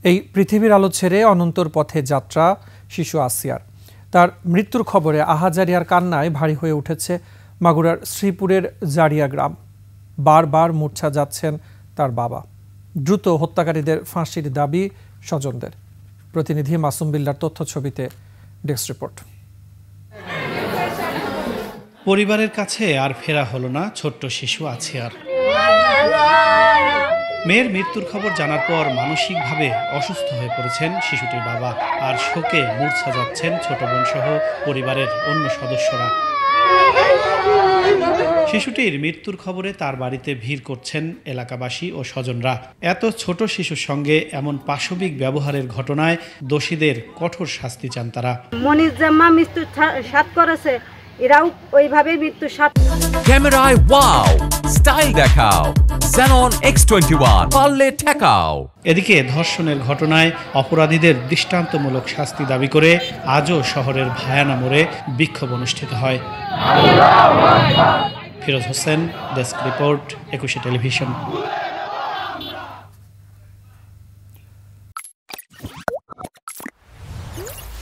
এই পৃথিবীর আলো ছেড়ে অনন্তর পথে যাত্রা শিশু আসিয়ার। তার মৃত্যুর খবরে আহাজারিয়ার কান্নায় ভারী হয়ে উঠেছে মাগুরার শ্রীপুরের জারিয়া গ্রাম। বারবার মূর্ছা যাচ্ছেন তার বাবা। দ্রুত হত্যাকারীদের ফাঁসির দাবি স্বজনদের। প্রতিনিধি মাসুম বিল্লার তথ্য ছবিতে ডেস্ক রিপোর্ট। পরিবারের কাছে আর ফেরা হলো না ছোট্ট শিশু আসিয়ার। মেয়ের মৃত্যুর খবর জানার পর মানসিকভাবে অসুস্থ হয়ে পড়েছেন শিশুটির বাবা, আর শোকে মূর্ছা যাচ্ছেন ছোট বোন সহ পরিবারের অন্য সদস্যরা। শিশুটির মৃত্যুর খবরে তার বাড়িতে ভিড় করছেন এলাকাবাসী ও স্বজনরা। এত ছোট শিশুর সঙ্গে এমন পাশবিক ব্যবহারের ঘটনায় দোষীদের কঠোর শাস্তি চান তারা। মনির জাম্মা মৃত্যু সাত করেছে, এরাও ওইভাবে মৃত্যু সাত। ক্যামেরায় ওয়াও, স্টাইল দেখাও, Xenon X21 পারলে ঠেকাও। এদিকে ধর্ষণের ঘটনায় অপরাধীদের দৃষ্টান্তমূলক শাস্তি দাবি করে আজও শহরের ভায়ানা মোড়ে বিক্ষোভ অনুষ্ঠিত হয়। Firoz Hossain, desk report, 21 television.